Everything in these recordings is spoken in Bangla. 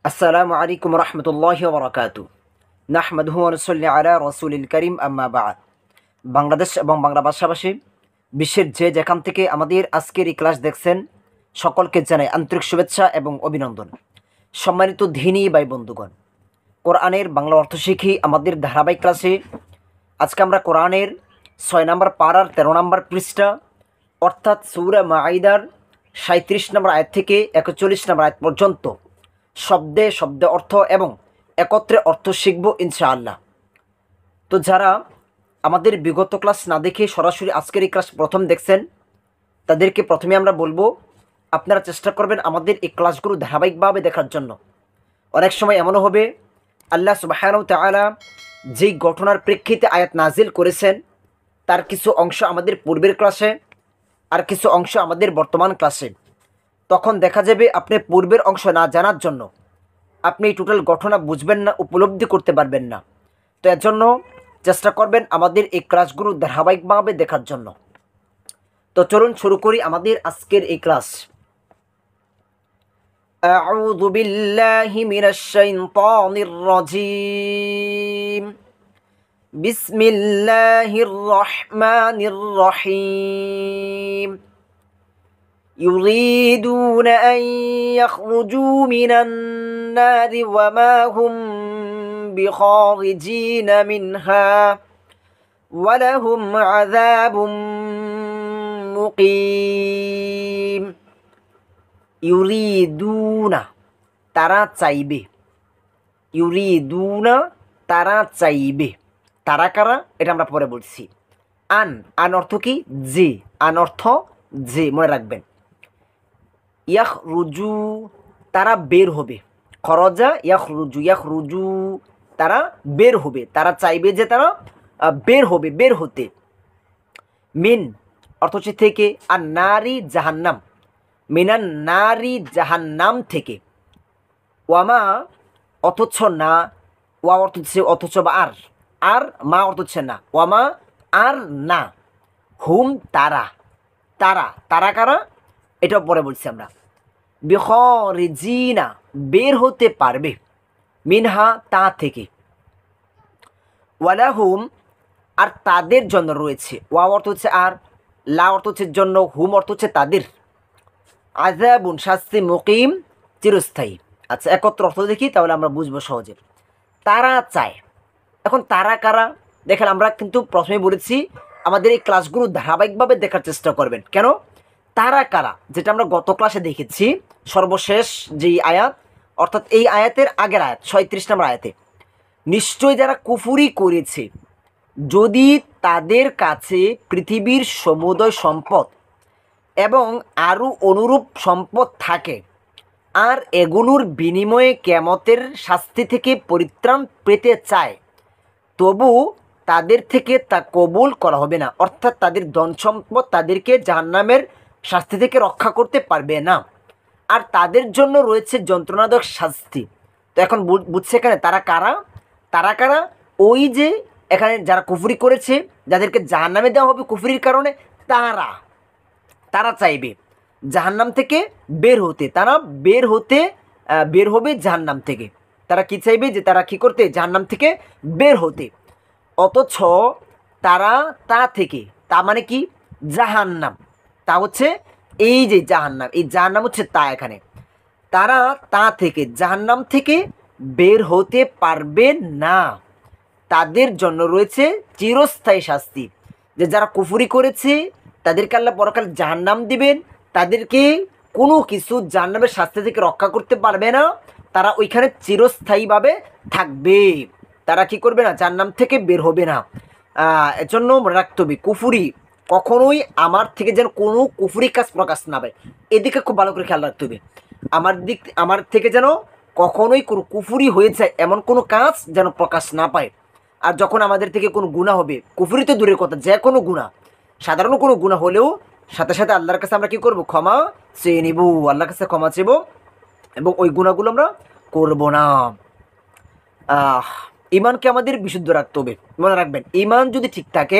আসসালামু আলাইকুম রহমতুল্লাহি ওয়া বারাকাতু। নাহমাদুহু ওয়া নুসাল্লি আলা রাসূলিল কারীম, আম্মা বা'দ। বাংলাদেশ এবং বাংলা ভাষাভাষী বিশ্বের যে যেখান থেকে আমাদের আজকের এই ক্লাস দেখছেন, সকলকে জানাই আন্তরিক শুভেচ্ছা এবং অভিনন্দন। সম্মানিত দ্বীনী ভাই বন্ধুগণ, কোরআনের বাংলা অর্থ শিখি আমাদের ধারাবাহিক ক্লাসে আজকে আমরা কোরআনের 6 নম্বর পারার 13 নম্বর পৃষ্ঠা অর্থাৎ সূরা মাঈদার 37 নম্বর আয়াত থেকে 41 নম্বর আয়াত পর্যন্ত শব্দে শব্দে অর্থ এবং একত্রে অর্থ শিখব ইনশাআল্লাহ। তো যারা আমাদের বিগত ক্লাস না দেখে সরাসরি আজকের এই ক্লাস প্রথম দেখছেন, তাদেরকে প্রথমে আমরা বলবো আপনারা চেষ্টা করবেন আমাদের এই ক্লাসগুলো ধারাবাহিকভাবে দেখার জন্য। অনেক সময় এমনও হবে আল্লাহ সুবহানাহু ওয়া তাআলা যেই ঘটনার প্রেক্ষিতে আয়াত নাজিল করেছেন তার কিছু অংশ আমাদের পূর্বের ক্লাসে আর কিছু অংশ আমাদের বর্তমান ক্লাসে। তখন দেখা যাবে আপনি পূর্বের অংশ না জানার জন্য আপনি টোটাল ঘটনা বুঝবেন না, উপলব্ধি করতে পারবেন না। তো এর জন্য চেষ্টা করবেন আমাদের এই ক্লাসগুলো ধারাবাহিকভাবে দেখার জন্য। তো চলুন শুরু করি আমাদের আজকের এই ক্লাস। আউযু বিল্লাহি মিনাশ শাইতানির রাজীম। বিসমিল্লাহির রহমানির রহিম। يريدون أن يخرجوا من النار وما هم بخارجين منها ولهم عذاب مقيم। يريدون তারা চাইবে, ইউরিদুনা তারা চাইবে, তারা কারা এটা আমরা পরে বলছি। আন আন অর্থ কি? যে, আন অর্থ যে, মনে রাখবেন। ইয়াখরুজু তারা বের হবে, খরজা ইয়াখরুজু, ইয়াখরুজু তারা বের হবে, তারা চাইবে যে তারা বের হবে, বের হতে। মিন অর্থ হচ্ছে থেকে, আর নারী জাহান্নাম, মিনান নারী জাহান্নাম থেকে। ওয়ামা অথচ না, ওয়া অর্থ হচ্ছে অথচ বা আর, আর মা অর্থ হচ্ছে না, ওয়ামা আর না, হুম তারা, তারা তারা কারা এটাও পরে বলছি আমরা। বিখরিজিনা বের হতে পারবে, মিনহা তা থেকে। ওয়ালাহুম আর তাদের জন্য রয়েছে, ওয়া অর্থ হচ্ছে আর, লা অর্থ হচ্ছে জন্য, হুম অর্থ হচ্ছে তাদের। আযাবুন শাস্তি, মুকিম চিরস্থায়ী। আচ্ছা একত্র অর্থ দেখি তাহলে আমরা বুঝবো সহজে। তারা চায়, এখন তারা কারা দেখেন, আমরা কিন্তু প্রথমে বলেছি আমাদের এই ক্লাসগুলো ধারাবাহিকভাবে দেখার চেষ্টা করবেন। কেন? তারা কারা যেটা আমরা গত ক্লাসে দেখেছি, সর্বশেষ যেই আয়াত অর্থাৎ এই আয়াতের আগের আয়াত 37 নম্বর আয়াতে, নিশ্চয় যারা কুফরি করেছে যদি তাদের কাছে পৃথিবীর সমুদয় সম্পদ এবং আরও অনুরূপ সম্পদ থাকে আর এগুলোর বিনিময়ে কিয়ামতের শাস্তি থেকে পরিত্রাণ পেতে চায়, তবু তাদের থেকে তা কবুল করা হবে না। অর্থাৎ তাদের ধন সম্পদ তাদেরকে জাহান্নামের শাস্তি থেকে রক্ষা করতে পারবে না, আর তাদের জন্য রয়েছে যন্ত্রণাদায়ক শাস্তি। তো এখন বুঝছে এখানে তারা কারা, তারা কারা? ওই যে এখানে যারা কুফরি করেছে, যাদেরকে জাহান্নামে দেওয়া হবে কুফরির কারণে, তারা তারা চাইবে জাহান্নাম থেকে বের হতে, তারা বের হতে বের হবে জাহান্নাম থেকে। তারা কি চাইবে? যে তারা কি করতে? জাহান্নাম থেকে বের হতে। অথচ তারা তা থেকে, তা মানে কি? জাহান্নাম, তা হচ্ছে এই যে জাহান্নাম, এই জাহান্নাম হচ্ছে তা। এখানে তারা তা থেকে, জাহান্নাম থেকে বের হতে পারবে না, তাদের জন্য রয়েছে চিরস্থায়ী শাস্তি। যে যারা কুফরি করেছে তাদেরকে আল্লাহ পরকাল জাহান্নাম দিবেন, তাদেরকে কোনো কিছু জাহান্নামের শাস্তি থেকে রক্ষা করতে পারবে না, তারা ওইখানে চিরস্থায়ীভাবে থাকবে, তারা কি করবে না? জাহান্নাম থেকে বের হবে না। এজন্য মনে রাখতে হবে কুফরি কখনোই আমার থেকে যেন কোনো কুফরি কাজ প্রকাশ না পায়, এদিকে খুব ভালো করে খেয়াল রাখতে হবে। আমার থেকে যেন কখনোই কোনো কুফরি হয়ে যায় এমন কোনো কাজ যেন প্রকাশ না পায়। আর যখন আমাদের থেকে কোনো গুনাহ হবে, কুফরি তো দূরের কথা, যে কোনো গুনাহ, সাধারণ কোনো গুনাহ হলেও সাথে সাথে আল্লাহর কাছে আমরা কী করবো? ক্ষমা চেয়ে নিব, আল্লাহর কাছে ক্ষমা চেব এবং ওই গুনাহগুলো আমরা করব না। ইমানকে আমাদের বিশুদ্ধ রাখতে হবে। মনে রাখবেন, ইমান যদি ঠিক থাকে,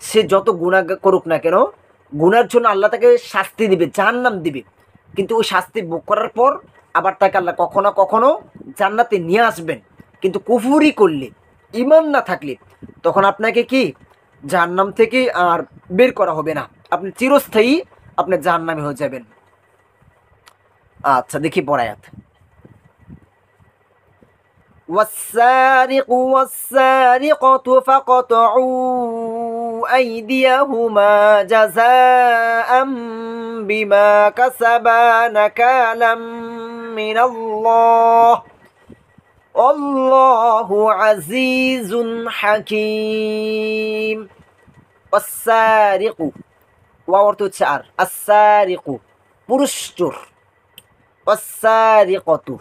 সে যত গুনাহ করুক না কেন, গুনার জন্য আল্লাহ তাকে শাস্তি দিবে, জাহান্নাম দিবে, কিন্তু ওই শাস্তি ভোগ করার পর আবার তাকে আল্লাহ কখনো কখনো জান্নাতে নিয়ে আসবেন, কিন্তু কুফুরি করলে, ঈমান না থাকলে, তখন আপনাকে কি জাহান্নাম থেকে আর বের করা হবে না, আপনি চিরস্থায়ী আপনি জাহান্নামে হয়ে যাবেন। আচ্ছা দেখি পরায়াত। والسارق والسارقة فاقطعوا أيديهما جزاء بما كسبا نكالا من الله والله عزيز حكيم। والسارق ওয়াও অর্থ হচ্ছে আর, আসারিকু পুরুষ চোর, অসারিকতু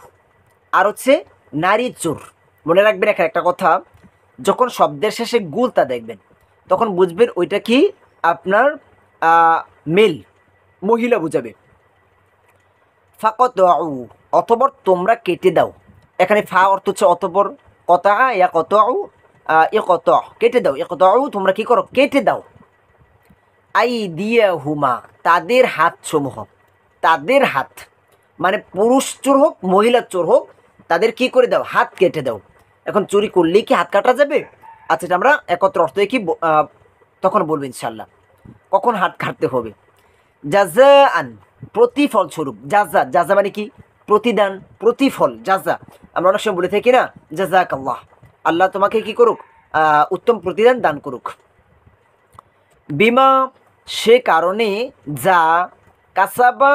আর হচ্ছে নারী চোর। মনে রাখবেন এখানে একটা কথা, যখন শব্দের শেষে গুলতা দেখবেন তখন বুঝবেন ওইটা কি আপনার মেল, মহিলা বুঝাবে। ফাকত অতপর তোমরা কেটে দাও, এখানে ফা অর্থ হচ্ছে অতপর, কতা ইয়া কত ইয়া কত কেটে দাও, ইয়া কত তোমরা কি করো কেটে দাও। আই দিয়া হুমা তাদের হাত সমূহ, তাদের হাত মানে পুরুষ চোর হোক মহিলা চোর হোক, তাদের কি করে দাও হাত কেটে দাও। এখন চুরি করলেই কি হাত কাটা যাবে? আচ্ছা এটা আমরা একত্র অর্থ কি তখন বলবো ইনশাল্লাহ কখন হাত কাটতে হবে। জাজা আন প্রতিফল স্বরূপ, জাজা জাজা মানে কি প্রতিদান, প্রতিফল, জাজা আমরা অনেক সময় বলে থাকি না, জাজাক আল্লাহ, আল্লাহ তোমাকে কি করুক উত্তম প্রতিদান দান করুক। বিমা সে কারণে যা কাসাবা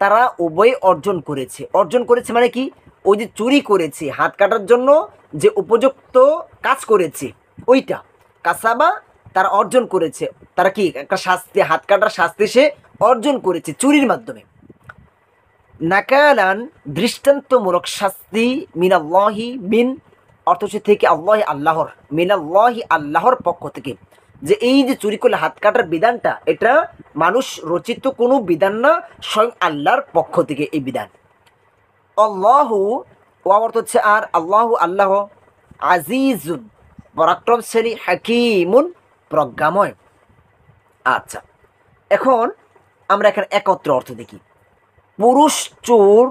তারা উভয় অর্জন করেছে, অর্জন করেছে মানে কি ওই যে চুরি করেছে হাত কাটার জন্য যে উপযুক্ত কাজ করেছে ওইটা কাসাবা তারা অর্জন করেছে, তারা কি একটা শাস্তি, হাত কাটার শাস্তি সে অর্জন করেছে চুরির মাধ্যমে। নাকালান দৃষ্টান্তমূলক শাস্তি, মিনাল্লাহি মিন অর্থ হচ্ছে থেকে আল্লাহ আল্লাহর, মিনাল্লাহি আল্লাহর পক্ষ থেকে, যে এই যে চুরি করলে হাত কাটার বিধানটা এটা মানুষ রচিত কোনো বিধান না, স্বয়ং আল্লাহর পক্ষ থেকে এই বিধান। আল্লাহু অর্থ হচ্ছে আর, আল্লাহু আল্লাহ, আজিজুন পরাক্রমশালী, হাকিমুন প্রজ্ঞাময়। আচ্ছা এখন আমরা এখানে একত্র অর্থ দেখি। পুরুষ চোর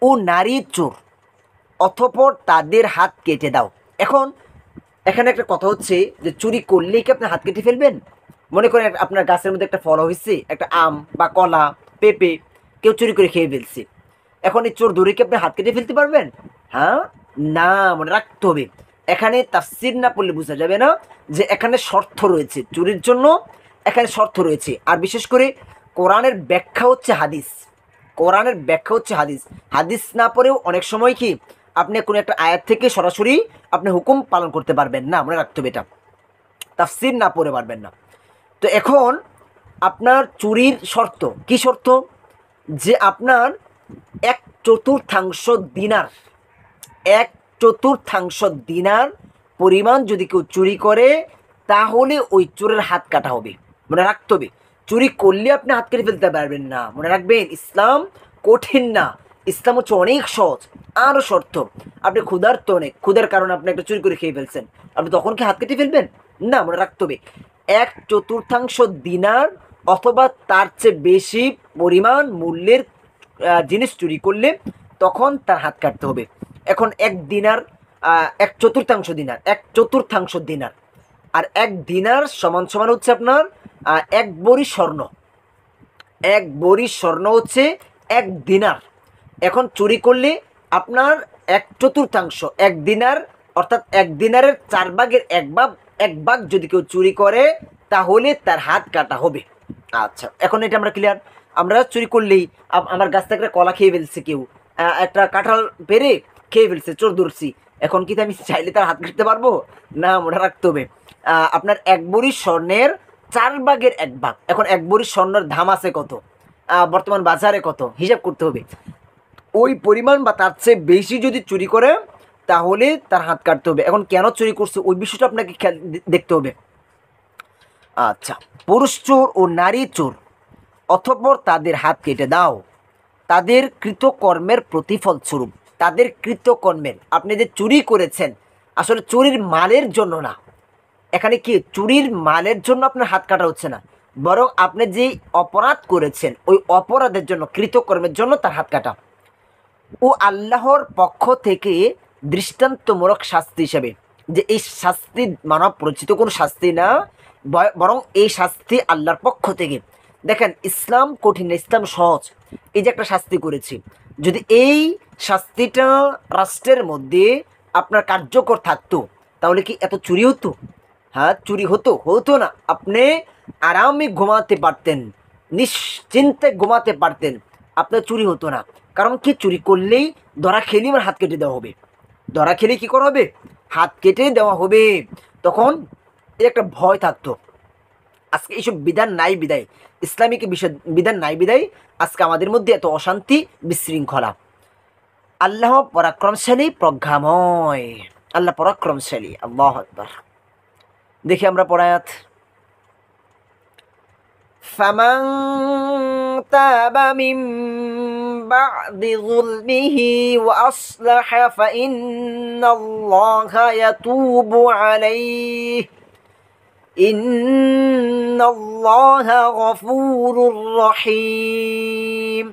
ও নারী চোর অতঃপর তাদের হাত কেটে দাও। এখন এখানে একটা কথা হচ্ছে যে চুরি করলেই কি আপনি হাত কেটে ফেলবেন? মনে করেন আপনার গাছের মধ্যে একটা ফল হয়েছে, একটা আম বা কলা পেঁপে, কেউ চুরি করে খেয়ে ফেলছে, এখন এই চোর ধরে কি আপনি হাত কেটে ফেলতে পারবেন? হ্যাঁ না, মনে রাখতে হবে এখানে তাফসীর না পড়লে বোঝা যাবে না যে এখানে শর্ত রয়েছে চুরির জন্য, এখানে শর্ত রয়েছে। আর বিশেষ করে কোরআনের ব্যাখ্যা হচ্ছে হাদিস, কোরআনের ব্যাখ্যা হচ্ছে হাদিস, হাদিস না পড়েও অনেক সময় কি আপনি কোনো একটা আয়াত থেকে সরাসরি আপনি হুকুম পালন করতে পারবেন না, মনে রাখতে হবে এটা, তাফসীর না পড়ে পারবেন না। তো এখন আপনার চুরির শর্ত কি শর্ত? যে আপনার 1/4 দিনার, 1/4 দিনার পরিমাণ যদি কেউ চুরি করে তাহলে ওই চোরের হাত কাটা হবে, মনে রাখতে হবে। চুরি করলে আপনি হাত কেটে ফেলতে পারবেন না, মনে রাখবেন ইসলাম কঠিন না, ইসলাম হচ্ছে অনেক সহজ। আরও শর্ত, আপনি ক্ষুধার্ত অনেক, ক্ষুধার কারণে আপনি একটা চুরি করে খেয়ে ফেলছেন, আপনি তখন কি হাত কেটে ফেলবেন? না, মনে রাখতে হবে 1/4 দিনার অথবা তার চেয়ে বেশি পরিমাণ মূল্যের জিনিস চুরি করলে তখন তার হাত কাটতে হবে। এখন 1 দিনার 1/4 দিনার, 1/4 দিনার আর 1 দিনার সমান সমান হচ্ছে আপনার 1 ভরি স্বর্ণ, 1 ভরি স্বর্ণ হচ্ছে 1 দিনার। এখন চুরি করলে আপনার 1/4 1 দিনার অর্থাৎ 1 দিনারের 4 ভাগের 1 ভাগ যদি কেউ চুরি করে তাহলে তার হাত কাটা হবে। আচ্ছা এখন এটা আমরা ক্লিয়ার। আমরা চুরি করলেই আমার গাছ থেকে কলা খেয়ে ফেলছে কেউ, একটা কাঁঠাল পেরে খেয়ে ফেলছে, চোর ধরছি, এখন কি আমি চাইলে তার হাত কাটতে পারবো? না, মনে রাখতে হবে আপনার 1 ভরি স্বর্ণের 4 ভাগের 1 ভাগ। এখন 1 ভরি স্বর্ণের দাম আছে কত, বর্তমান বাজারে কত হিসাব করতে হবে, ওই পরিমাণ বা তার চেয়ে বেশি যদি চুরি করে তাহলে তার হাত কাটতে হবে। এখন কেন চুরি করছে ওই বিষয়টা আপনাকে দেখতে হবে। আচ্ছা, পুরুষ চোর ও নারী চোর অতঃপর তাদের হাত কেটে দাও তাদের কৃতকর্মের প্রতিফল স্বরূপ, তাদের কৃতকর্মের, আপনি যে চুরি করেছেন আসলে চুরির মালের জন্য না, এখানে কি চুরির মালের জন্য আপনার হাত কাটা হচ্ছে না, বরং আপনি যে অপরাধ করেছেন ওই অপরাধের জন্য কৃতকর্মের জন্য তার হাত কাটা। ও আল্লাহর পক্ষ থেকে দৃষ্টান্তমূলক শাস্তি হিসেবে, যে এই শাস্তি মানব পরিচিত কোনো শাস্তি না, বরং এই শাস্তি আল্লাহর পক্ষ থেকে। দেখেন ইসলাম কঠিন না, ইসলাম সহজ। এই যে একটা শাস্তি করেছি, যদি এই শাস্তিটা রাষ্ট্রের মধ্যে আপনার কার্যকর থাকতো তাহলে কি এত চুরি হতো? হ্যাঁ, চুরি হতো না। আপনি আরামে ঘুমাতে পারতেন, নিশ্চিন্তে ঘুমাতে পারতেন, আপনার চুরি হতো না। কারণ কি, চুরি করলেই ধরা খেলে আমার হাত কেটে দেওয়া হবে, ধরা খেলে কী করা হবে? হাত কেটে দেওয়া হবে। তখন এই একটা ভয় থাকতো। আজকে এইসব বিধান নাই বিদায়, ইসলামিক বিষয় বিধান নাই বিদায় আজকে আমাদের মধ্যে এত অশান্তি, বিশৃঙ্খলা। আল্লাহ পরাক্রমশালী, প্রজ্ঞাময়। আল্লাহ পরাক্রমশালী। আল্লাহু আকবার। দেখি আমরা পড়ায়াত। ফামান তাবা মিন বা'দি যুলমিহি ওয়া আসলাহা ফাইন্নাল্লাহা ইয়াতুবু আলাইহি ইন্নাল্লাহা গফুরুর রহিম।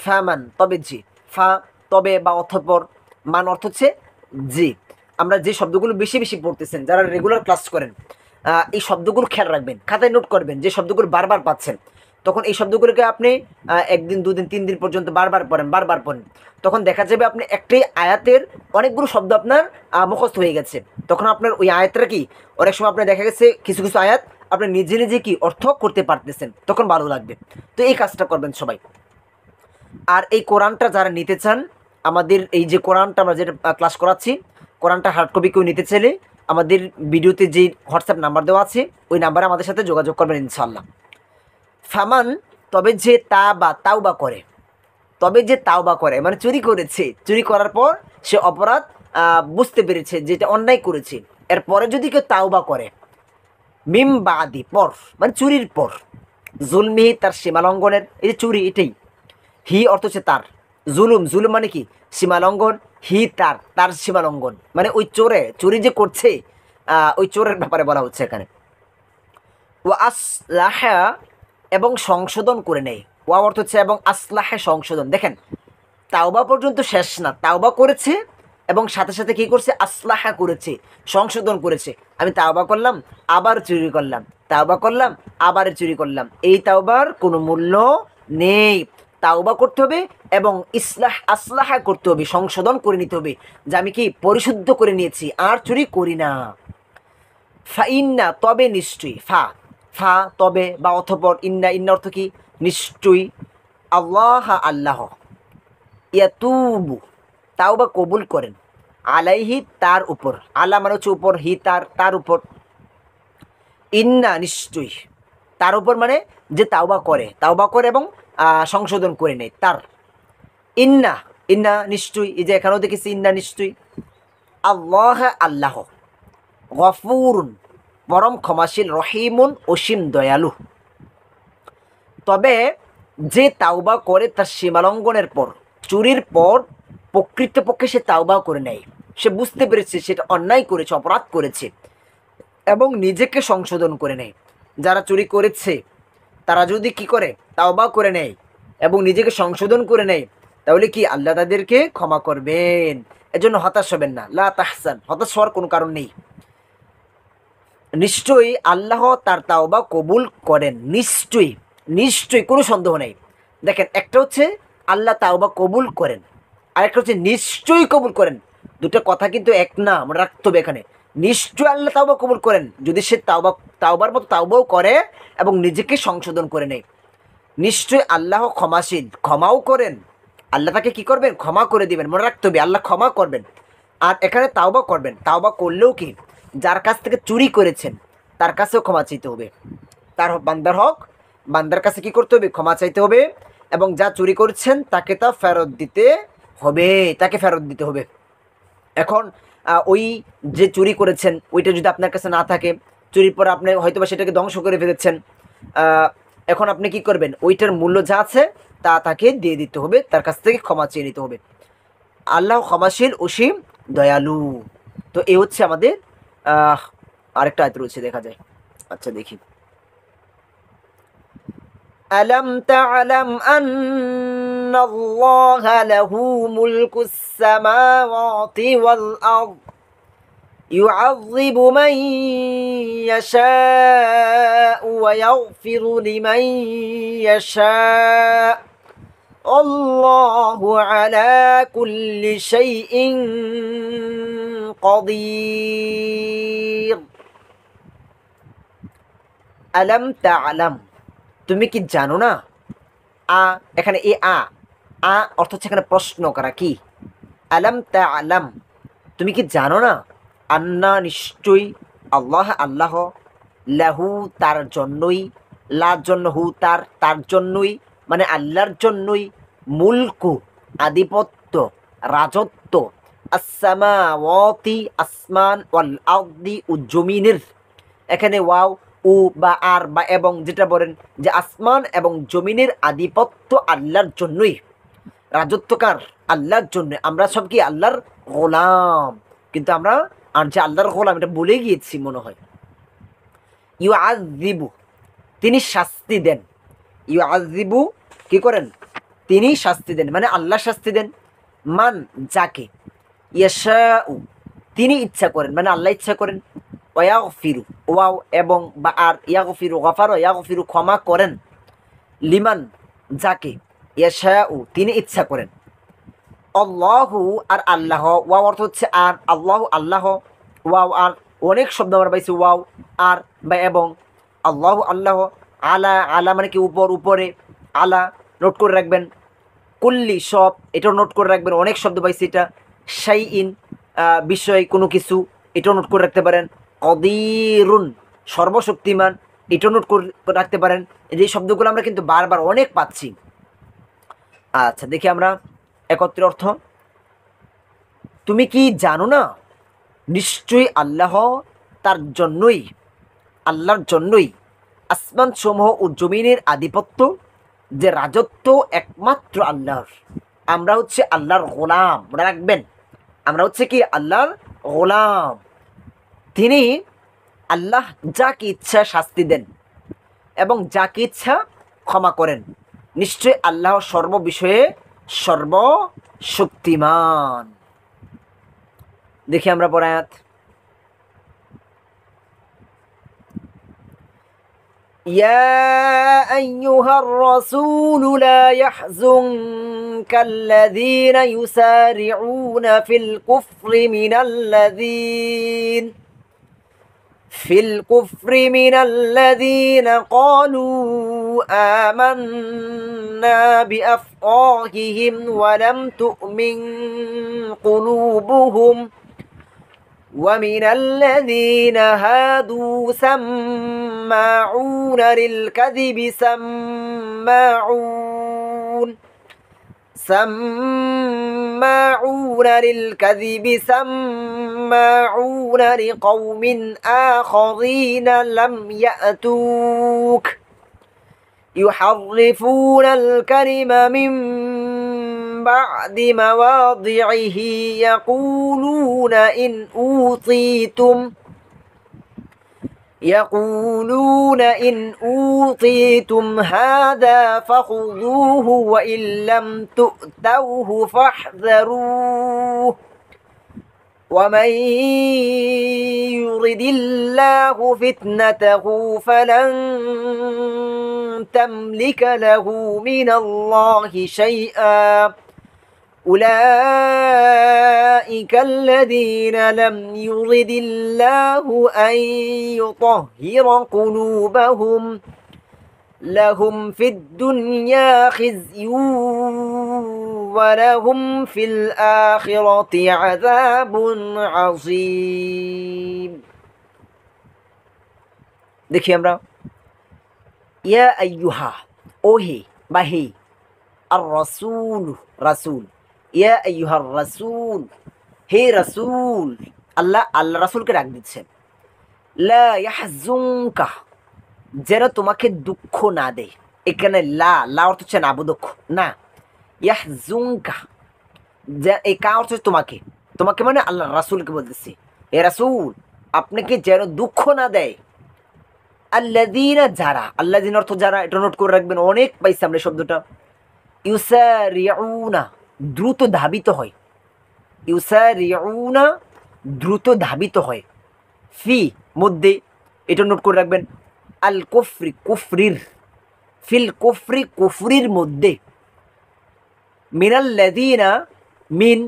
ফামান, তবে জি, ফা তবে বা অতঃপর, মান অর্থ হচ্ছে জি। আমরা যে শব্দগুলো বেশি বেশি পড়তেছেন, যারা রেগুলার ক্লাস করেন, এই শব্দগুলো খেয়াল রাখবেন, খাতায় নোট করবেন। যে শব্দগুলো বারবার পাচ্ছেন, তখন এই শব্দগুলোকে আপনি একদিন, দুদিন, 3 দিন পর্যন্ত বারবার পড়েন। তখন দেখা যাবে আপনি একটাই আয়াতের অনেকগুলো শব্দ আপনার মুখস্থ হয়ে গেছে। তখন আপনার ওই আয়াতটা কি, অনেক সময় আপনার দেখা গেছে কিছু কিছু আয়াত আপনি নিজে নিজে কি অর্থ করতে পারতেছেন, তখন ভালো লাগবে। তো এই কাজটা করবেন সবাই। আর এই কোরআনটা যারা নিতে চান, আমাদের এই যে কোরআনটা আমরা যেটা ক্লাস করাচ্ছি, কোরআনটা হার্ড কপি কেউ নিতে চাইলে আমাদের ভিডিওতে যে হোয়াটসঅ্যাপ নাম্বার দেওয়া আছে, ওই নাম্বারে আমাদের সাথে যোগাযোগ করবেন ইনশাল্লাহ। ফামান, তবে যে তাওবা করে, তবে যে তাওবা করে মানে চুরি করেছে, চুরি করার পর সে অপরাধ বুঝতে পেরেছে যেটা অন্যায় করেছে, এরপরে যদি কেউ তাওবা করে, মিম বাদি, পর মানে চুরির পর, জুলমিহি, তার সীমালঙ্ঘনের, এই যে চুরি এটাই, হি অর্থ হচ্ছে তার, জুলুম মানে কি সীমালঙ্ঘন, হি তার সীমালঙ্ঘন মানে ওই চুরি যে করছে, ওই চোরের ব্যাপারে বলা হচ্ছে এখানে। ও আসলাহা, এবং সংশোধন করে নেয়। ওয়া অর্থ হচ্ছে এবং, আসলাহা সংশোধন। দেখেন তাওবা পর্যন্ত শেষ না, তাওবা করেছে এবং সাথে সাথে কি করছে, আসলাহা করেছে, সংশোধন করেছে। আমি তাওবা করলাম, আবার চুরি করলাম, তাওবা করলাম, আবার চুরি করলাম, এই তাওবার কোনো মূল্য নেই। তাওবা করতে হবে এবং আসলাহা করতে হবে, সংশোধন করে নিতে হবে যে আমি কি পরিশুদ্ধ করে নিয়েছি, আর চুরি করি না। ইন্না, তবে নিশ্চয়ই, ফা তবে বা অথপর, ইন্না অর্থ কি নিশ্চয়ই, আল্লাহ ইয়াতুবু, তাওবা কবুল করেন, আলাইহি, তার উপর, আল্লাহ মানে হচ্ছে উপর, হি তার উপর, ইন্না নিশ্চয়ই, তার উপর মানে যে তাওবা করে এবং সংশোধন করে নেয় তার। ইন্না নিশ্চয়ই, এই যে এখানেও দেখেছি ইন্না নিশ্চয়ই, আল্লাহ গফুরুন, পরম ক্ষমাশীল, রহিমুন, অসীম দয়ালু। তবে যে তাওবা করে তার সীমালঙ্ঘনের পর, চুরির পর প্রকৃতপক্ষে সে তাওবা করে নেয়, সে বুঝতে পেরেছে সেটা অন্যায় করেছে, অপরাধ করেছে এবং নিজেকে সংশোধন করে নেয়। যারা চুরি করেছে তারা যদি কি করে, তাওবা করে নেয় এবং নিজেকে সংশোধন করে নেয়, তাহলে কি আল্লাহ তাদেরকে ক্ষমা করবেন। এজন্য হতাশ হবেন না, লা তাহসান, হতাশ হওয়ার কোনো কারণ নেই। নিশ্চয়ই আল্লাহ তার তাওবা কবুল করেন, নিশ্চয়ই, কোনো সন্দেহ নেই। দেখেন একটা হচ্ছে আল্লাহ তাওবা কবুল করেন, আরেকটা হচ্ছে নিশ্চয়ই কবুল করেন। দুটো কথা কিন্তু এক না, আমরা রাখতে হবে এখানে। নিশ্চয়ই আল্লাহ তাওবা কবুল করেন যদি সে তাওবার মতো তাওবাও করে এবং নিজেকে সংশোধন করে নেয়। নিশ্চয়ই আল্লাহ ক্ষমাশীল, ক্ষমাও করেন, আল্লাহ তাকে কি করবেন, ক্ষমা করে দিবেন। মনে রাখতে হবে আল্লাহ ক্ষমা করবেন। আর এখানে তাওবা করবেন, তাওবা করলেও কি যার কাছ থেকে চুরি করেছেন তার কাছেও ক্ষমা চাইতে হবে, তার বান্দার কাছে কি করতে হবে, ক্ষমা চাইতে হবে এবং যা চুরি করছেন তাকে তা ফেরত দিতে হবে। এখন ওই যে চুরি করেছেন ওইটা যদি আপনার কাছে না থাকে, চুরির পর আপনি হয়তো বা সেটাকে ধ্বংস করে ফেলেছেন, এখন আপনি কি করবেন, ওইটার মূল্য যা আছে তা তাকে দিয়ে দিতে হবে, তার কাছ থেকে ক্ষমা চেয়ে নিতে হবে। আল্লাহ ক্ষমাশীল, অসীম দয়ালু। তো এই হচ্ছে আমাদের আরেকটা আয়াত রয়েছে, দেখা যায়। আচ্ছা দেখি। আলাম তা'লাম আন্নাল্লাহা লাহু মুলকুস সামাওয়াতি ওয়াল আরদ ইউআযযিবু মান ইয়াশাউ ওয়া ইয়াগফিরু লিমান ইয়াশা'। আল্লাহু আলা কুল্লি শাইইন কাদির। আলাম তা'লাম, তুমি কি জানো না? এখানে অর্থ হচ্ছে এখানে প্রশ্ন করা। কি? আলাম তা'লাম, তুমি কি জানো না? আন্না, নিশ্চয়ই, আল্লাহ লাহু, তার জন্যই, লা জন্য, হু তার জন্যই, মানে আল্লাহর জন্যই, মুলকু আধিপত্য, রাজত্ব, আসসামাওয়াতি আসমান, ওয়াল আরদি ও জমিনের। এখানে ওয়াও ও বা আর বা এবং যেটা বলেন যে আসমান এবং জমিনের আধিপত্য আল্লাহর জন্যই, রাজত্বকার আল্লাহর জন্য। আমরা সব কি আল্লাহর গোলাম, কিন্তু আমরা আর যে আল্লাহর গোলাম এটা বলে গিয়েছি মনে হয়। ইউআযযিবু, তিনি শাস্তি দেন। ইউআযযিবু, কি করেন? তিনি শাস্তি দেন, মানে আল্লাহ শাস্তি দেন। মান, যাকে। ইয়াশাউ, তিনি ইচ্ছা করেন, মানে আল্লাহ ইচ্ছা করেন। ওয়াগফিরু, ওয়াও এবং বা আর, ইয়াগফিরু, গফার, ইয়াগফিরু, ক্ষমা করেন। লিমান, যাকে। ইয়াশাউ, তিনি ইচ্ছা করেন। আল্লাহু, আর আল্লাহ, ওয়াও অর্থ হচ্ছে আর, আল্লাহ, ওয়াও আর, অনেক শব্দ আমরা পাইছি ওয়াও আর বা এবং। আল্লাহ, আলা মানে কি উপরে, আলা নোট করে রাখবেন। কুল্লি, সব, এটাও নোট করে রাখবেন। অনেক শব্দ পাইছি এটা। শাইইন, বিষয়, কোনো কিছু, এটাও নোট করে রাখতে পারেন। কদিরুন, সর্বশক্তিমান, এটাও নোট করে রাখতে পারেন। এই শব্দগুলো আমরা কিন্তু বারবার অনেক পাচ্ছি। আচ্ছা, দেখি আমরা একত্রে অর্থ। তুমি কি জানো না? নিশ্চয়ই আল্লাহ, তার জন্যই, আল্লাহর জন্যই আসমান সমূহ ও জমিনের আধিপত্য, যে রাজত্ব একমাত্র আল্লাহর। আমরা হচ্ছে আল্লাহর গোলাম, মনে রাখবেন। আমরা হচ্ছে কি আল্লাহর গোলাম। তিনি, আল্লাহ, যাকে ইচ্ছা শাস্তি দেন এবং যাকে ইচ্ছা ক্ষমা করেন। নিশ্চয় আল্লাহ সর্ববিষয়ে সর্বশক্তিমান। দেখি আমরা পরে আয়াত। ইয়া আইয়ুহার রাসূলু লা ইয়াহযুনকাল্লাযীনা ইউসারিউনা ফিল কুফরি মিনাল্লাযীনা ক্বালু আমান্না বিআফওয়াহিহিম ওয়া লাম তু'মিন কুলুবুহুম ومن الذين هادوا سماعون للكذب سماعون لقوم آخرين لم يأتوك يحرفون الكلم من بعد مواضعه يقولون إن أوتيتم هذا فخذوه وإن لم تؤتوه فاحذروه ومن يرد الله فتنته فلن تملك له من الله شيئا أولئك الذين لم يرد الله أن يطهر قلوبهم لهم في الدنيا خزي ولهم في الآخرة عذاب عظيم। দেখি আমরা ইয়া আইয়ুহা, ও হে বা হে, আর রাসূল, রাসূল, ইয়া আইয়ুহার রাসূল, হে রাসূল। আল্লাহ রাসূলকে ডাক দিচ্ছেন। লা ইয়াহজুনকা, যেন তোমাকে দুঃখ না দেয়। এখানে লা অর্থ হচ্ছে না, দুঃখ না। ইয়াহজুনকা, যে এই কা অর্থ হচ্ছে তোমাকে মানে আল্লাহ রাসূলকে বলতেছে, হে রাসূল, আপনাকে যেন দুঃখ না দেয়। আল্লাযীনা, যারা, আল্লাযীনা অর্থ যারা, এটা নোট করে রাখবেন। অনেক পাইছি আমরা শব্দটা। ইউসারিউনা দ্রুত ধাবিত হয়, ইউসারিউনা দ্রুত ধাবিত হয়, ফি মধ্যে, এটা নোট করে রাখবেন, আল কুফরি কুফরির, ফিল কুফরি কুফরির মধ্যে, মিনাল্লাযীনা মিন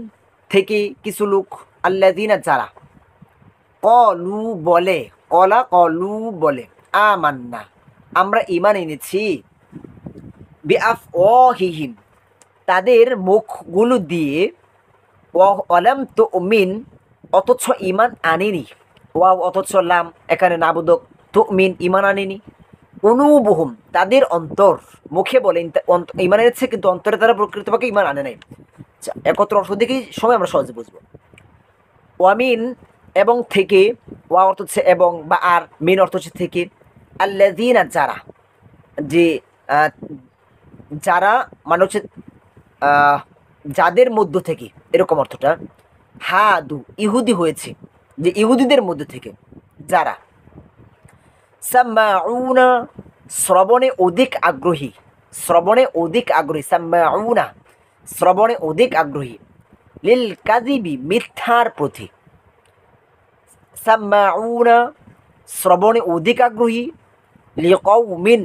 থেকে কিছু লোক, আল্লাযীনা যারা, কলু বলে, কলা কলু বলে, আমান্না আমরা ঈমান এনেছি, বিআফওয়াহিহিম তাদের মুখগুলো দিয়ে, ওয়ালাম তুমিন অথচ ঈমান আনেনি, ওয়াও অথচ লাম এখানে নাবোধক, তুমিন ঈমান আনেনি, কুলুবুহুম তাদের অন্তর, মুখে বলে ঈমান এনেছে কিন্তু অন্তরে তারা প্রকৃতপক্ষে ঈমান আনে নাই। আচ্ছা, একত্র অর্থ দেখেই সময় আমরা সহজে বুঝবো। ওয়ামিন এবং থেকে, ওয়া অর্থ হচ্ছে এবং বা আর, মিন অর্থ হচ্ছে থেকে, আল্লাযীনা যারা, যে যারা মানে হচ্ছে যাদের মধ্য থেকে, এরকম অর্থটা, হাদু ইহুদি হয়েছে, যে ইহুদিদের মধ্য থেকে যারা, সাম্মাউনা শ্রবণে অধিক আগ্রহী, শ্রবণে অধিক আগ্রহী, সাম্মাউনা শ্রবণে অধিক আগ্রহী, লিল কাযিবি মিথ্যার প্রতি, সাম্মাউনা শ্রবণে অধিক আগ্রহী, লিকৌমিন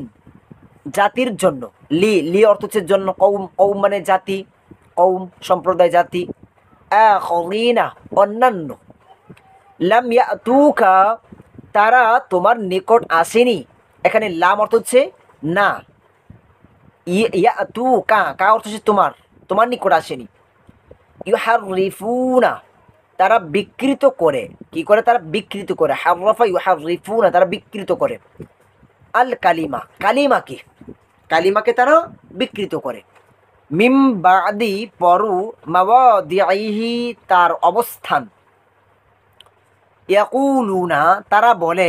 জাতির জন্য, লি লি অর্থ হচ্ছে জন্য, কৌম কৌম মানে জাতি, কৌম সম্প্রদায় জাতি, আখরিনা অন্যান্য, লাম ইয়াতুকা তারা তোমার নিকট আসেনি, এখানে লাম অর্থ হচ্ছে না, ইয়াতুকা কা অর্থ হচ্ছে তোমার, তোমার নিকট আসেনি, ইউহাররিফুনা তারা বিকৃত করে, কি করে তারা বিকৃত করে, হাররাফা ইউহাররিফুনা তারা বিকৃত করে, আল কালিমা কালিমাকে, কালিমাকে তারা বিকৃত করে, মিম বাদি পরু মাওয়াদিহি তার অবস্থান, ইয়াকুলুনা তারা বলে,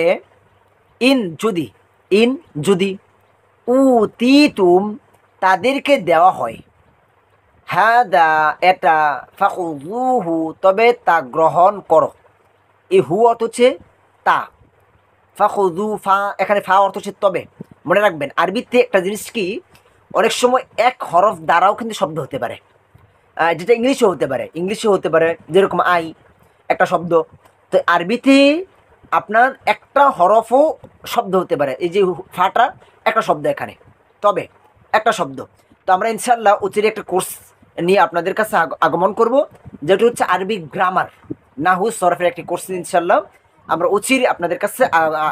ইন যদি, ইন যদি, উতিতুম তাদেরকে দেওয়া হয়, হাদা এটা, ফাখুযুহু তবে তা গ্রহণ করো, এই হু অর্থ হচ্ছে তা, ফাখুযু ফা এখানে ফা অর্থ হচ্ছে তবে। মনে রাখবেন আরবিতে একটা জিনিস কি, অনেক সময় এক হরফ দ্বারাও কিন্তু শব্দ হতে পারে, যেটা ইংলিশেও হতে পারে, ইংলিশেও হতে পারে, যেরকম আই একটা শব্দ, তো আরবিতে আপনার একটা হরফও শব্দ হতে পারে, এই যে ফাটা একটা শব্দ, এখানে তবে একটা শব্দ। তো আমরা ইনশাল্লাহ উচিরে একটা কোর্স নিয়ে আপনাদের কাছে আগমন করব, যেটা হচ্ছে আরবি গ্রামার, নাহু সরফের একটি কোর্স ইনশাল্লাহ আমরা উচিরে আপনাদের কাছে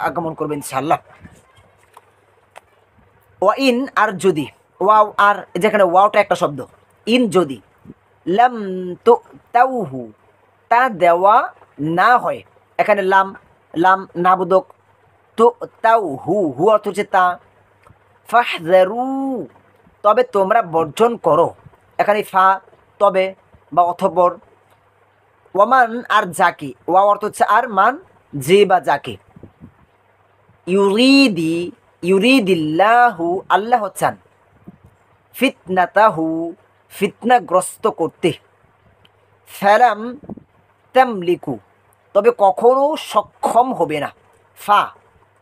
আগমন করবো ইনশাল্লাহ। ওয়া ইন আর যদি, ওয়াও আর যেখানে ওয়াওটা একটা শব্দ, ইন যদি, লাম তো তাউহু তা দেওয়া না হয়, এখানে লাম লাম নাবোধক, তো তাও হু হু অর্থ হচ্ছে তা, ফাহজারু তবে তোমরা বর্জন করো, এখানে ফা তবে বা অথবর, ওয়ামান আর যাকে, ওয়া অর্থ হচ্ছে আর, মান যে বা যাকে, ইউরিদি ইউরিদিল্লাহু আল্লাহ চান, ফিতনাতাহু ফিতনাগ্রস্ত করতে, ফালাম তামলিকু তবে কখনো সক্ষম হবে না, ফা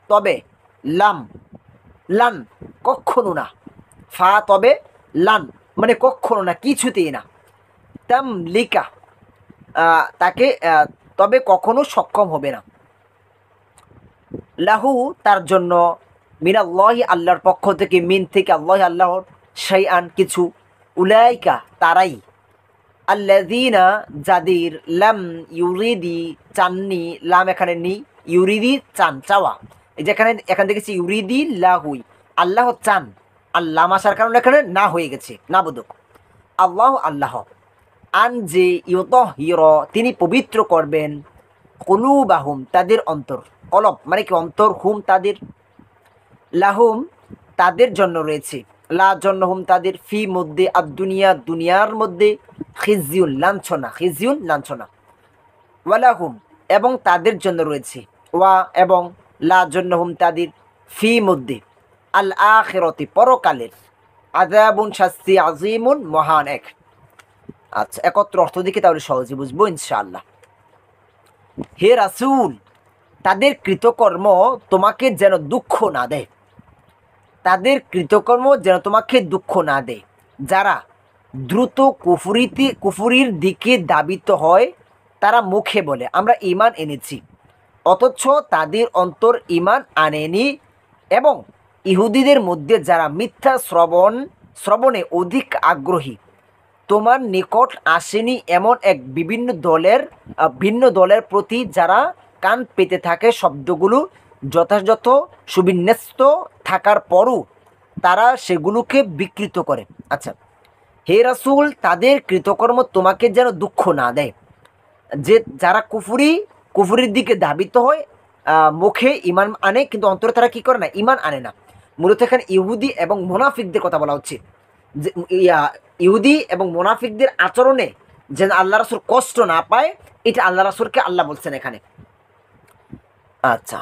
তবে, লাম লান কখনো না, ফা তবে, লান মানে কখনো না, কিছুতেই না, তামলিকা তাকে তবে কখনো সক্ষম হবে না, লাহু তার জন্য, মিনাল্লাহি আল্লাহর পক্ষ থেকে, মিন থেকে আল্লাহ আল্লাহর, শাইআন কিছু, উলাইকা তারাই, আল্লাযীনা যাদের, লাম ইউরিদি চাননি, লাম এখানে নি, ইউরিদি চান চাওয়া, এই যে এখান থেকে ইউরিদি লাহুই আল্লাহ চান, আল্লাহ আসার কারণে এখানে না হয়ে গেছে না বোধক, আল্লাহ আল্লাহ, আন যে ইউতহির তিনি পবিত্র করবেন, কুলুবাহুম তাদের অন্তর, কলব মানে কি অন্তর, হুম তাদের, লাহুম তাদের জন্য রয়েছে, লা জন্য হুম তাদের, ফি মধ্যে, আর দুনিয়া দুনিয়ার মধ্যে, খিজিউন লাঞ্ছনা, খিজিউন লাঞ্ছনা, ওয়ালাহুম এবং তাদের জন্য রয়েছে, ওয়া এবং, লা জন্য হুম তাদের, ফি মধ্যে, আল আখিরাতি পরকালের, আযাবুন শাস্তি, আজিমুন মহান এক। আচ্ছা, একত্র অর্থ দেখে তাহলে সহজে বুঝবো ইনশাআল্লাহ। হে রাসূল তাদের কৃতকর্ম তোমাকে যেন দুঃখ না দেয়, তাদের কৃতকর্ম যেন তোমাকে দুঃখ না দেয়, যারা দ্রুত কুফরির দিকে ধাবিত হয়, তারা মুখে বলে আমরা ঈমান এনেছি, অথচ তাদের অন্তর ঈমান আনেনি। এবং ইহুদিদের মধ্যে যারা মিথ্যা শ্রবণে অধিক আগ্রহী, তোমার নিকট আসেনি এমন এক ভিন্ন দলের প্রতি যারা কান পেতে থাকে শব্দগুলো যথাযথ সুবিন্যস্ত থাকার পরও তারা সেগুলোকে বিকৃত করে। আচ্ছা, হে রাসূল, তাদের কৃতকর্ম তোমাকে যেন দুঃখ না দেয়, যে যারা কুফুরির দিকে ধাবিত হয়, মুখে ঈমান আনে কিন্তু অন্তরে তারা কি করে না, ঈমান আনে না। মূলত এখানে ইহুদি এবং মুনাফিকদের কথা বলা হচ্ছে, যে ইহুদি এবং মুনাফিকদের আচরণে যেন আল্লাহ রাসূল কষ্ট না পায়, এটা আল্লাহ রাসূলকে আল্লাহ বলছেন এখানে। আচ্ছা,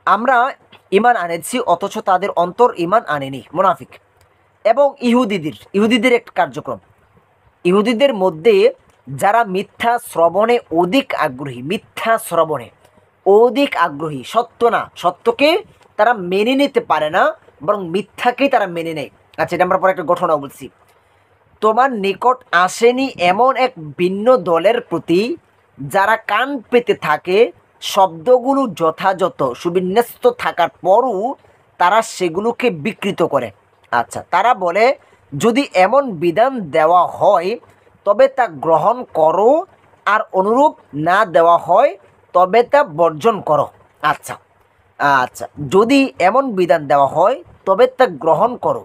আমরা ঈমান আনেছি অথচ তাদের অন্তর ঈমান আনেনি, মুনাফিক। এবং ইহুদিদের একটা কার্যক্রম, ইহুদিদের মধ্যে যারা মিথ্যা শ্রবণে অধিক আগ্রহী, সত্য না, সত্যকে তারা মেনে নিতে পারে না, বরং মিথ্যাকেই তারা মেনে নেয়। আচ্ছা, এটা আমরা পরে একটা ঘটনা বলছি। তোমার নিকট আসেনি এমন এক ভিন্ন দলের প্রতি যারা কান পেতে থাকে শব্দগুলো যথাযথ সুবিন্যস্ত থাকার পরও তারা সেগুলোকে বিকৃত করে। আচ্ছা, তারা বলে যদি এমন বিধান দেওয়া হয় তবে তা গ্রহণ করো, আর অনুরূপ না দেওয়া হয় তবে তা বর্জন করো। আচ্ছা আচ্ছা, যদি এমন বিধান দেওয়া হয় তবে তা গ্রহণ করো,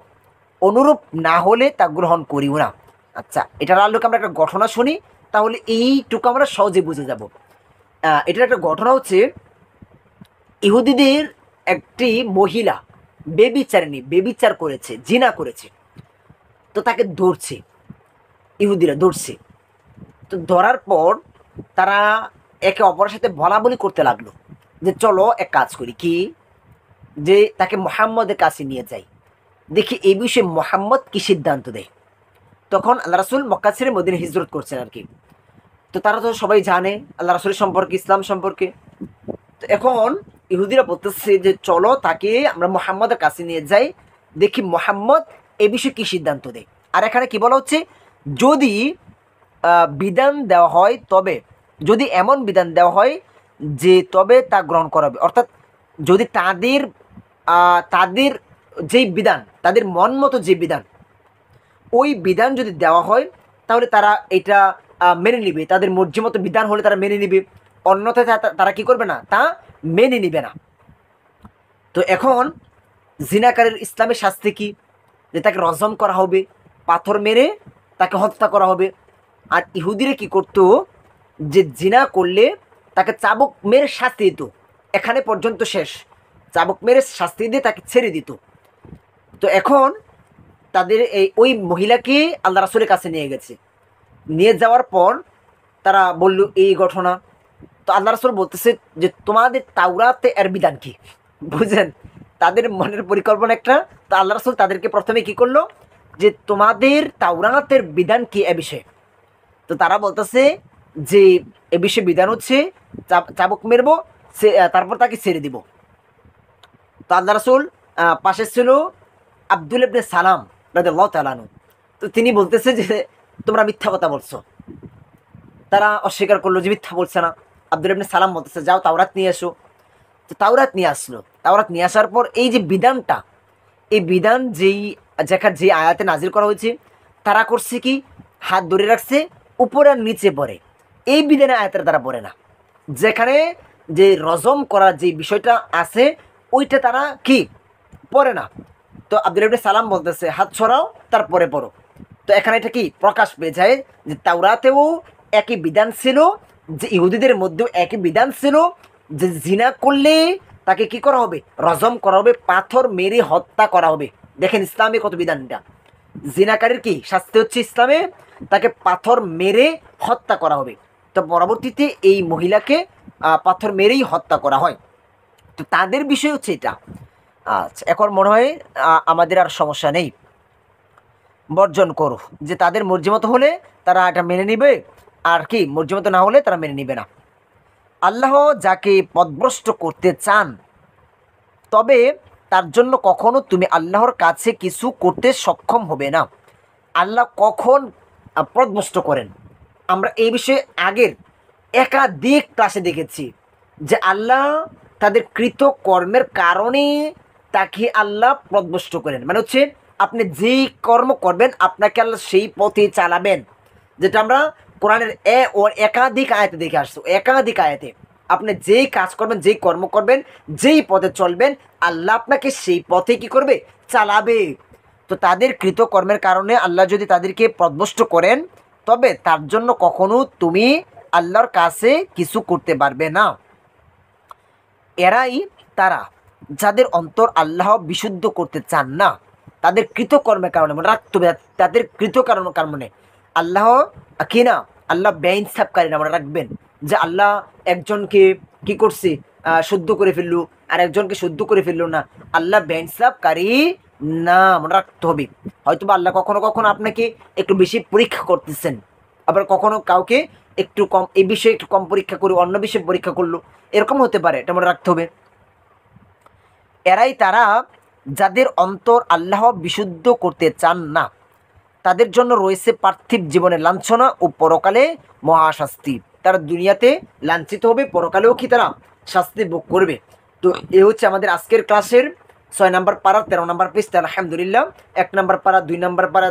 অনুরূপ না হলে তা গ্রহণ করিও না। আচ্ছা, এটার আলোকে আমরা একটা ঘটনা শুনি, তাহলে এইটুকু আমরা সহজে বুঝে যাব। এটার একটা ঘটনা হচ্ছে, ইহুদিদের একটি মহিলা বেবিচার করেছে, জিনা করেছে। তো তাকে ধরছে, ইহুদিরা ধরছে। তো ধরার পর তারা একে অপরের সাথে বলাবলি করতে লাগলো যে চলো এক কাজ করি, কি যে তাকে মুহাম্মদের কাছে নিয়ে যাই, দেখি এই বিষয়ে মুহাম্মদ কি সিদ্ধান্ত দেয়। তখন আল্লাহ রাসূল মক্কা ছেড়ে মদিনা হিজরত করছেন আর কি। তো তারা তো সবাই জানে আল্লাহ রাসূলের সম্পর্কে, ইসলাম সম্পর্কে। তো এখন ইহুদিরা বলতেছে যে চলো তাকে আমরা মুহাম্মদের কাছে নিয়ে যাই, দেখি মুহাম্মদ এ বিষয়ে কি সিদ্ধান্ত দেয়। আর এখানে কি বলা হচ্ছে, যদি বিধান দেওয়া হয় তবে, যদি এমন বিধান দেওয়া হয় যে তবে তা গ্রহণ করা হবে। অর্থাৎ যদি তাদের যেই বিধান, তাদের মন মতো যে বিধান, ওই বিধান যদি দেওয়া হয় তাহলে তারা এটা মেনে নিবে, তাদের মর্জি মতো বিধান হলে তারা মেনে নিবে, অন্যথায় তারা কি করবে না, তা মেনে নিবে না। তো এখন জিনাকারের ইসলামের শাস্তি কি, যে তাকে রজম করা হবে, পাথর মেরে তাকে হত্যা করা হবে। আর ইহুদিরা কি করতো, যে জিনা করলে তাকে চাবুক মেরে শাস্তি দিত, এখানে পর্যন্ত শেষ, চাবুক মেরে শাস্তি দিয়ে তাকে ছেড়ে দিত। তো এখন তাদের ওই মহিলাকে আল্লাহ রাসূলের কাছে নিয়ে গেছে, নিয়ে যাওয়ার পর তারা বলল এই ঘটনা। তো আল্লাহ রাসূল বলতেছে যে তোমাদের তাওরাতে এর বিধান কি, বুঝেন তাদের মনের পরিকল্পনা একটা। তো আল্লাহ রাসূল তাদেরকে প্রথমে কি করলো, যে তোমাদের তাওরাতের বিধান কি এ বিষয়ে। তো তারা বলতেছে যে এ বিষয়ে বিধান হচ্ছে চাবুক মেরবো, তারপর তাকে ছেড়ে দিব। তো আল্লাহ রাসূল পাশে ছিল আব্দুল ইবনে সালাম রাদিয়াল্লাহু তাআলা আনহু। তো তিনি বলতেছে যে তোমরা মিথ্যা কথা বলছো। তারা অস্বীকার করলো যে মিথ্যা বলছে না। আব্দুল ইবনে সালাম বলতেছে যাও তাওরাত নিয়ে এসো। তো তাওরাত নিয়ে আসলো। তাওরাত নিয়ে আসার পর এই যে বিধানটা, এই বিধান যে আয়াতে নাজিল করা হয়েছে, তারা করছে কি, হাত ধরে রাখছে, উপরে আর নিচে পড়ে, এই বিধানে আয়াতের তারা পড়ে না। যেখানে যে রজম করার যে বিষয়টা আছে ওইটা তারা কি পড়ে না। তো আব্দুল ইবনে সালাম বলতেছে হাত ছড়াও তারপরে পড়ো। তো এখানে এটা কি প্রকাশ পেয়ে যায় যে তাওরাতেও একই বিধান ছিল, যে ইহুদিদের মধ্যেও একই বিধান ছিল, যে জিনা করলে তাকে কি করা হবে, রজম করা হবে, পাথর মেরে হত্যা করা হবে। দেখেন ইসলামে কত বিধানটা, জিনাকারীর কি শাস্তি হচ্ছে ইসলামে, তাকে পাথর মেরে হত্যা করা হবে। তো পরবর্তীতে এই মহিলাকে পাথর মেরেই হত্যা করা হয়। তো তাদের বিষয় হচ্ছে এটা। আচ্ছা, এখন মনে হয় আমাদের আর সমস্যা নেই, বর্জন করো, যে তাদের মর্জি মতো হলে তারা এটা মেনে নিবে, আর কি মর্জি মতো না হলে তারা মেনে নিবে না। আল্লাহ যাকে পথভ্রষ্ট করতে চান তবে তার জন্য কখনো তুমি আল্লাহর কাছে কিছু করতে সক্ষম হবে না। আল্লাহ কখন পথভ্রষ্ট করেন, আমরা এই বিষয়ে আগের একাধিক ক্লাসে দেখেছি যে আল্লাহ তাদের কৃত কর্মের কারণে তাকে আল্লাহ পথভ্রষ্ট করেন। মানে হচ্ছে আপনি যেই কর্ম করবেন আপনাকে আল্লাহ সেই পথে চালাবেন, যেটা আমরা কোরআনের একাধিক আয়াতে দেখে আসছো। একাধিক আয়াতে আপনি যেই কাজ করবেন, যেই কর্ম করবেন, যেই পথে চলবেন, আল্লাহ আপনাকে সেই পথে কি করবে, চালাবে। তো তাদের কৃতকর্মের কারণে আল্লাহ যদি তাদেরকে পথভ্রষ্ট করেন, তবে তার জন্য কখনো তুমি আল্লাহর কাছে কিছু করতে পারবে না। এরাই তারা যাদের অন্তর আল্লাহ বিশুদ্ধ করতে চান না, তাদের কৃতকর্মের কারণে, মনে রাখতে হবে তাদের কৃতকর্মের কারণে আল্লাহ কিনা আল্লাহ বেইনসাফকারী না। মনে রাখবেন যে আল্লাহ একজনকে কি করছে, শুদ্ধ করে ফেললো, আর একজনকে শুদ্ধ করে ফেললো না। আল্লাহ বেইনসাফকারী না, মনে রাখতে হবে। হয়তো বা আল্লাহ কখনো কখনো আপনাকে একটু বেশি পরীক্ষা করতেছেন, আবার কখনো কাউকে একটু কম, এই বিষয়ে একটু কম পরীক্ষা করে অন্য বিষয়ে পরীক্ষা করলো, এরকম হতে পারে, এটা মনে রাখতে হবে। এরাই তারা যাদের অন্তর আল্লাহ বিশুদ্ধ করতে চান না, তাদের জন্য রয়েছে পার্থিব জীবনে লাঞ্ছনা ও পরকালে মহাশাস্তি। তারা দুনিয়াতে লাঞ্ছিত হবে, পরকালেও কি তারা শাস্তি ভোগ করবে। তো এ হচ্ছে আমাদের আজকের ক্লাসের 6 নম্বর পারা 13 নম্বর পৃষ্ঠা। আলহামদুলিল্লাহ 1 নম্বর পারা 2 নম্বর পারা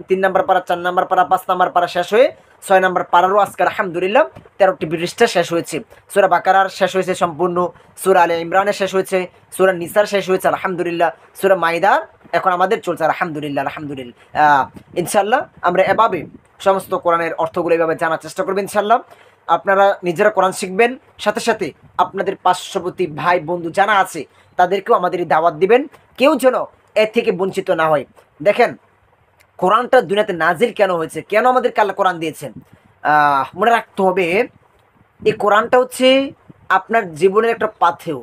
3 নম্বর পারা 4 নম্বর পারা 5 নম্বর পারা শেষ হয়ে 6 নম্বর পারারও আজকে আলহামদুলিল্লাহ 13টি পৃষ্ঠা শেষ হয়েছে। সূরা বাকারার শেষ হয়েছে সম্পূর্ণ, সূরা আলে ইমরানের শেষ হয়েছে, সূরা নিসার শেষ হয়েছে আলহামদুলিল্লাহ, সূরা মাইদার এখন আমাদের চলছে আলহামদুলিল্লাহ। আলহামদুলিল্লাহ ইনশাল্লাহ আমরা এভাবে সমস্ত কোরআনের অর্থগুলো এভাবে জানার চেষ্টা করবেন ইনশাল্লাহ। আপনারা নিজেরা কোরআন শিখবেন, সাথে সাথে আপনাদের পার্শ্ববর্তী ভাই বন্ধু যারা আছে তাদেরকেও আমাদের দাওয়াত দিবেন, কেউ যেন এর থেকে বঞ্চিত না হয়। দেখেন কোরআনটা দুনিয়াতে নাজিল কেন হয়েছে, কেন আমাদেরকে আল্লাহ কোরআন দিয়েছেন, মনে রাখতে হবে এই কোরআনটা হচ্ছে আপনার জীবনের একটা পাথেও।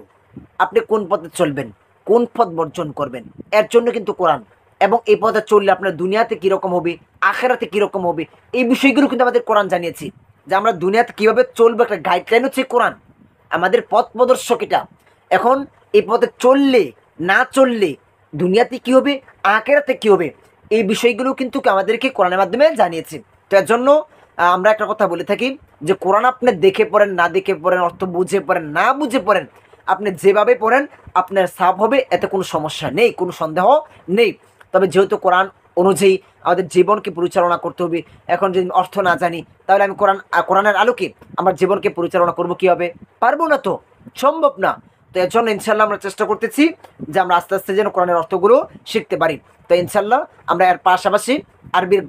আপনি কোন পথে চলবেন, কোন পথ বর্জন করবেন, এর জন্য কিন্তু কোরআন। এবং এই পথে চললে আপনার দুনিয়াতে কীরকম হবে, আখেরাতে কীরকম হবে, এই বিষয়গুলো কিন্তু আমাদের কোরআন জানিয়েছি। যে আমরা দুনিয়াতে কীভাবে চলবো একটা গাইডলাইন হচ্ছে কোরআন, আমাদের পথ প্রদর্শক এটা। এখন এই পথে চললে না চললে দুনিয়াতে কী হবে, আখেরাতে কী হবে, এই বিষয়গুলো কিন্তু আমাদেরকে কোরআনের মাধ্যমে জানিয়েছে। তো এর জন্য আমরা একটা কথা বলে থাকি যে কোরআন আপনি দেখে পড়েন, না দেখে পড়েন, অর্থ বুঝে পড়েন, না বুঝে পড়েন, আপনি যেভাবে পড়েন আপনার সাফ হবে, এতে কোনো সমস্যা নেই, কোনো সন্দেহ নেই। তবে যেহেতু কোরআন অনুযায়ী আমাদের জীবনকে পরিচালনা করতে হবে, এখন যদি অর্থ না জানি তাহলে আমি কোরআনের আলোকে আমার জীবনকে পরিচালনা করব কীভাবে, পারবো না, তো সম্ভব না। তো এর জন্য ইনশাল্লাহ আমরা চেষ্টা করতেছি যে আমরা আস্তে আস্তে যেন কোরআনের অর্থগুলো শিখতে পারি। তো ইনশাল্লাহ আমরা এর পাশাপাশি আরবির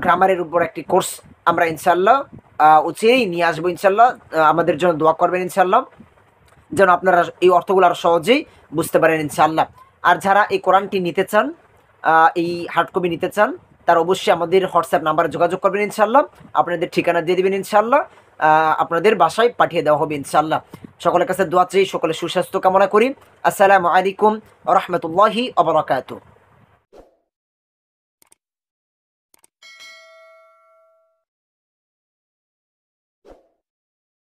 গ্রামারের উপর একটি কোর্স আমরা ইনশাল্লাহ উচিতই নিয়ে আসবো ইনশাল্লাহ। আমাদের জন্য দোয়া করবেন ইনশাল্লাহ, যেন আপনারা এই অর্থগুলো আরও সহজেই বুঝতে পারেন ইনশাল্লাহ। আর যারা এই কোরআনটি নিতে চান, এই হার্ড কপি নিতে চান, তার অবশ্যই আমাদের হোয়াটসঅ্যাপ নাম্বারে যোগাযোগ করবেন ইনশাল্লাহ। আপনাদের ঠিকানা দিয়ে দেবেন ইনশাল্লাহ, আপনাদের বাসায় পাঠিয়ে দেওয়া হবে ইনশাল্লাহ। সকলের কাছে দোয়া চাই, সকলের সুস্বাস্থ্য কামনা করি। আসসালামু আলাইকুম ওয়া রাহমাতুল্লাহি ওয়া বারাকাতুহু।